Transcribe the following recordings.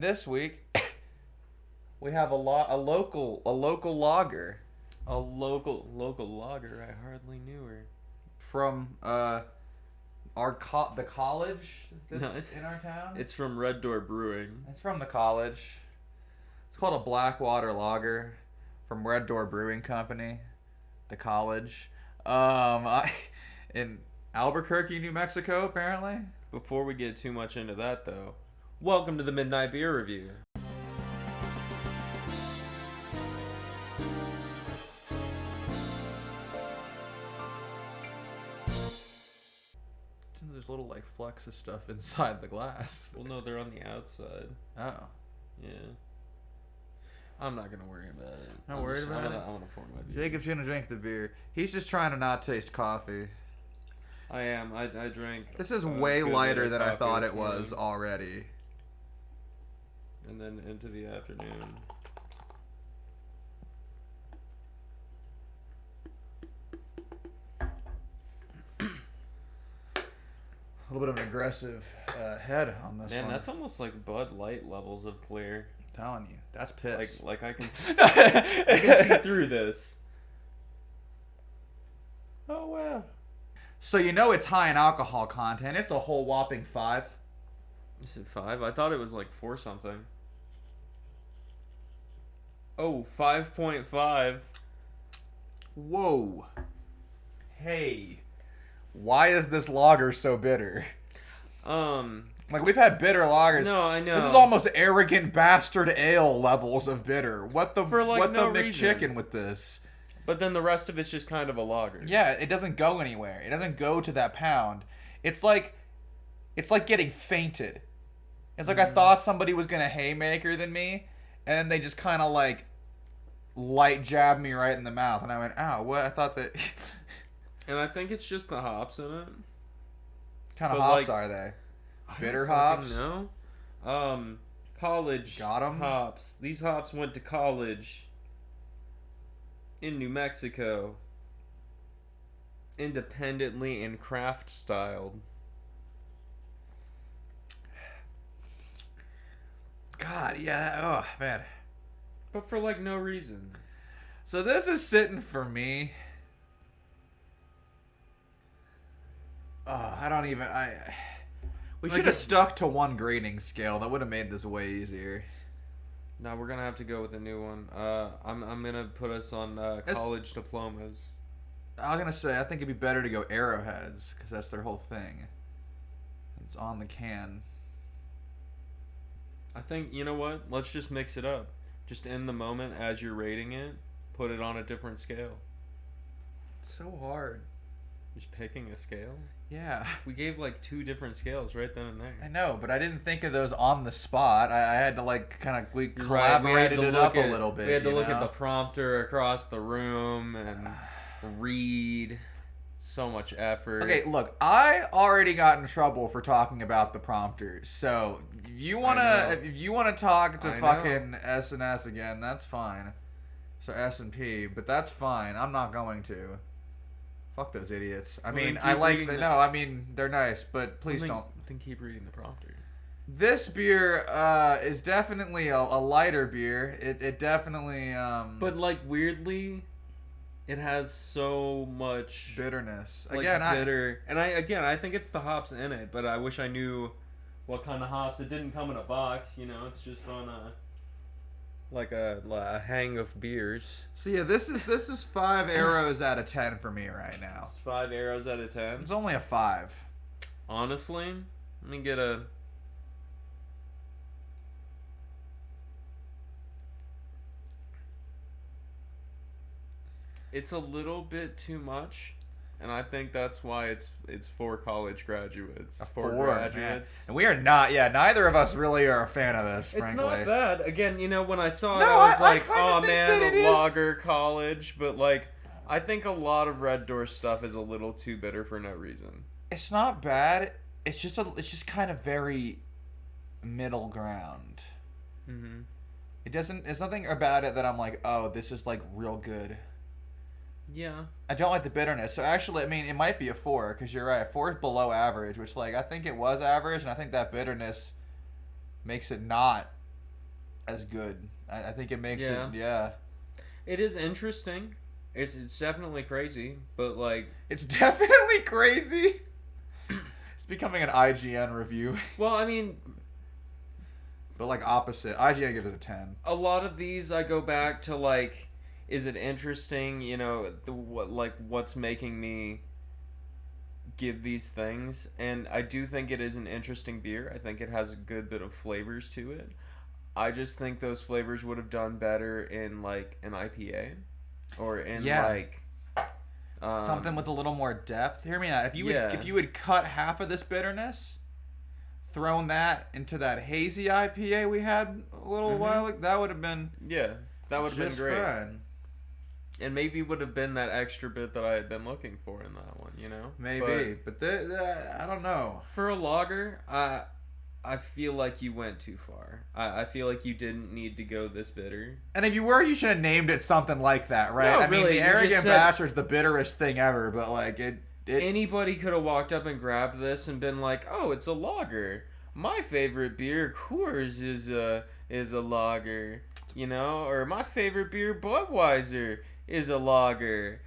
This week we have a local lager A local logger. I hardly knew her. from the college that's No, in our town. It's from Red Door Brewing. It's from the college. It's called a Blackwater lager from Red Door Brewing Company, the college, in Albuquerque, New Mexico, apparently. Before we get too much into that, though, welcome to the Midnight Beer Review. There's little like flecks of stuff inside the glass. Well, no, they're on the outside. Oh. Yeah. I'm not gonna worry about it. Not worried about it? I'm gonna pour my beer. Jacob's gonna drink the beer. He's just trying to not taste coffee. I am. I drank. This is a way good bit lighter of than I coffee thought this it was morning, already. and then into the afternoon. A little bit of an aggressive head on this Man, one. that's almost like Bud Light levels of clear. I'm telling you, that's piss. Like I can I can see through this. Oh wow. So you know it's high in alcohol content. It's a whole whopping 5. Is it 5? I thought it was like 4 something. Oh, 5.5. Whoa. Hey. Why is this lager so bitter? Like we've had bitter lagers. No, I know. This is almost arrogant bastard ale levels of bitter. What the For, like, what no the reason. McChicken with this? But then the rest of it's just kind of a lager. Yeah, it doesn't go anywhere. It doesn't go to that pound. It's like getting fainted. It's like I thought somebody was gonna haymaker than me, and then they just kind of like light jabbed me right in the mouth, and I went, "Ow!" What? I thought that. And I think it's just the hops in it. kind of But, hops like, are they? I Bitter don't fucking hops? know. College Got 'em? hops. These hops went to college in New Mexico, independently and craft styled. God, yeah. Oh man. But for like no reason. So this is sitting for me. I don't even. We Like should have it- stuck to one grading scale. That would have made this way easier. Now we're gonna have to go with a new one. I'm gonna put us on college diplomas. I was gonna say I think it'd be better to go arrowheads because that's their whole thing. It's on the can. I think, you know what? Let's just mix it up. Just in the moment as you're rating it, put it on a different scale. It's so hard. Just picking a scale. Yeah, We gave like 2 different scales right then and I there. know, but I didn't think of those on the spot. I had to like kind of we Right, we had collaborated to it look up at- a little bit. We had to you look at know? the prompter across the room and read. So much effort. Okay, look, I already got in trouble for talking about the prompters. So if you wanna talk to I know. fucking S&S again, that's fine. So S&P, but that's fine. I'm not going to. Fuck those idiots. I Well, mean, then I keep like reading the the- no. I mean, they're nice, but please don't. Then keep reading the prompter. This beer is definitely a lighter beer. It definitely But like weirdly, it has so much bitterness. like Again, bitter. And I think it's the hops in it, but I wish I knew what kind of hops. It didn't come in a box, you know. It's just on a hang of beers. So yeah, this is 5 arrows out of 10 for me right now. It's 5 arrows out of 10. It's only a 5. Honestly, let me get a. It's a little bit too much, and I think that's why it's for college graduates. For graduates. Man. And we are not. Yeah, neither of us really are a fan of this. It's Frankly, not bad. Again, you know, when I saw it, No, I was I like, kinda "Oh think that man, it is." a lager college." But like, I think a lot of Red Door stuff is a little too bitter for no reason. It's not bad. It's just kind of very middle ground. Mm-hmm. It doesn't. There's nothing about it that I'm like, oh, this is like real good. Yeah. I don't like the bitterness. So actually, I mean, it might be a 4 because you're right. 4 is below average, which like I think it was average, and I think that bitterness makes it not as good. I think it makes Yeah. it. Yeah. It is interesting. It's definitely crazy, but like, It's definitely crazy. It's becoming an IGN review, well, I mean, but like opposite. IGN gives it a 10. a lot of these I go back to like, is it interesting? What's making me give these things, and I do think it is an interesting beer. I think it has a good bit of flavors to it. I just think those flavors would have done better in like an IPA, or in like something with a little more depth. Hear me out. If you would cut half of this bitterness, thrown that into that hazy IPA we had a little while ago, that would have been that would have been great. Fine. And maybe would have been that extra bit that I had been looking for in that one, Maybe, but I don't know. For a lager, I feel like you went too far. I feel like you didn't need to go this bitter. And if you were, you should have named it something like that, right? No, I mean, really, the you Arrogant just said- Bastard's the bitterest thing ever, but like it Anybody could have walked up and grabbed this and been like, "Oh, it's a lager. My favorite beer, Coors, is a lager, or my favorite beer, Budweiser, is a lager."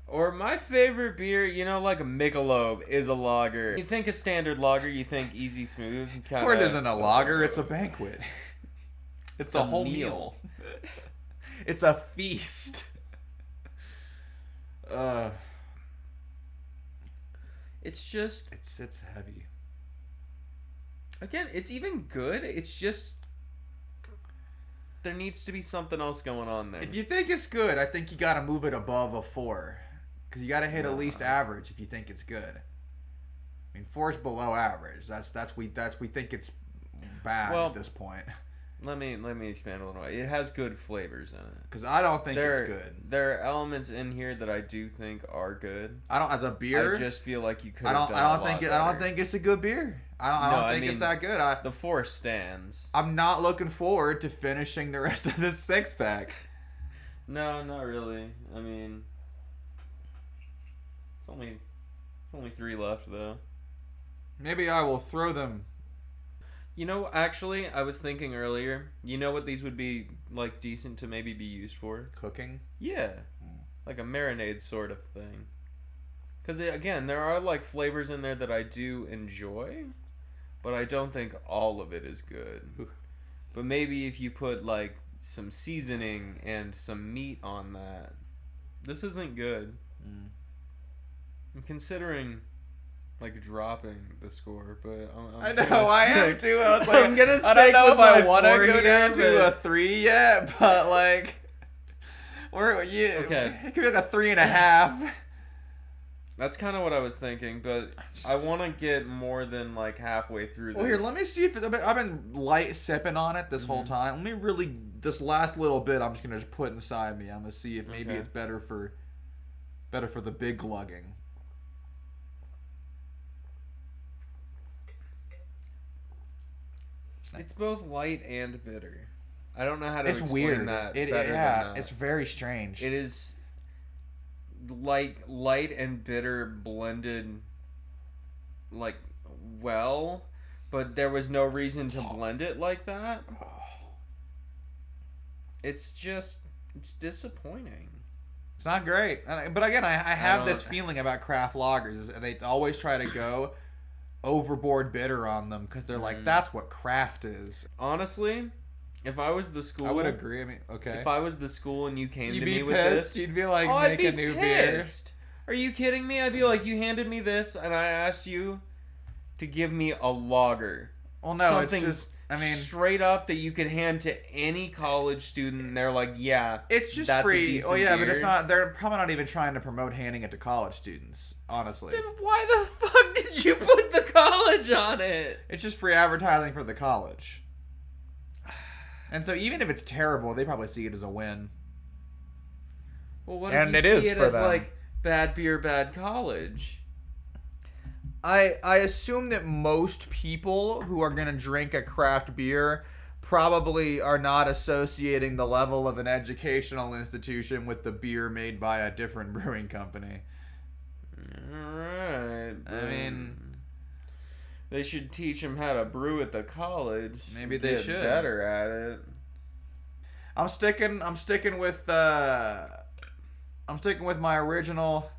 Or my favorite beer, like a Michelob, is a lager. You think a standard lager, you think easy, smooth. Coors isn't a lager, it's a banquet. It's a whole meal. It's a feast. It's just... It's heavy. Again, it's even good. It's just... There needs to be something else going on there. If you think it's good, I think you got to move it above a 4. Because you got to hit at least average if you think it's good. I mean, 4's below average. We think it's bad at this point. Let me expand a little. It has good flavors in it. Because I don't think it's good. There are elements in here that I do think are good. As a beer. I just feel like you could. I don't think it's a good beer. I don't think it's that good. The 4 stands. I'm not looking forward to finishing the rest of this 6-pack. No, not really. I mean, it's only 3 left though. Maybe I will throw them. Actually, I was thinking earlier, what these would be, like, decent to maybe be used for? Cooking? Yeah. Like a marinade sort of thing. Because, again, there are, like, flavors in there that I do enjoy, but I don't think all of it is good. But maybe if you put, like, some seasoning and some meat on that, this isn't good. I'm considering... like dropping the score, but I know I am too. I was like, I'm gonna I don't know if I want to go down to a 3 yet, but like, okay, it could be like a 3.5. That's kind of what I was thinking, but I want to get more than like halfway through. Well, this. here, let me see if I've been light sipping on it this whole time. Let me really this last little bit. I'm just gonna just put inside me. I'm gonna see if maybe it's better for the big glugging. It's both light and bitter. I don't know how to It's explain weird. that. It's very strange. It is like light and bitter blended, like but there was no reason to blend it like that. It's disappointing. It's not great, but again, I have this feeling about craft lagers. Is they always try to go overboard bitter on them because they're like, that's what craft is. Honestly, if I was the school, I would agree. I mean, okay. If I was the school and you came to me with this, you'd be like, I'd be make a new pissed. beer. Are you kidding me? I'd be like, you handed me this and I asked you to give me a lager. Well, no, something it's just, I mean, straight up that you could hand to any college student. And they're like, yeah, it's just that's free. A decent yeah, beer. but it's not. They're probably not even trying to promote handing it to college students. Honestly, then why the fuck did you put the college on it? It's just free advertising for the college. And so even if it's terrible, they probably see it as a win. Well, what if you see it as like bad beer, bad college? I assume that most people who are going to drink a craft beer probably are not associating the level of an educational institution with the beer made by a different brewing company. Alright. I mean, they should teach them how to brew at the college. Maybe they should. Get better at it. I'm sticking with my original,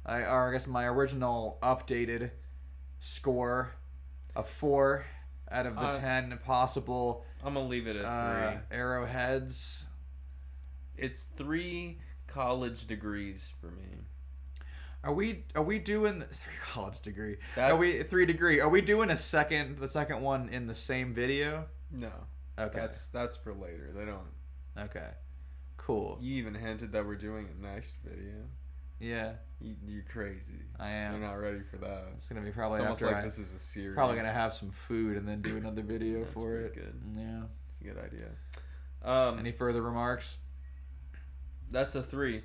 I guess my original updated score of 4 out of the 10 possible. I'm gonna leave it at 3 arrowheads. It's 3 college degrees for me. Are we doing 3 college degree? That's, Are we 3 degree? Are we doing the second one in the same video? No. Okay. That's for later. They don't. Okay. Cool. You even hinted that we're doing a next video. Yeah. You're crazy. I am. You're not ready for that. It's gonna be probably It's almost after like this is a series. Probably gonna have some food and then do another video for it. Good. Yeah. It's a good idea. Any further remarks? That's a 3.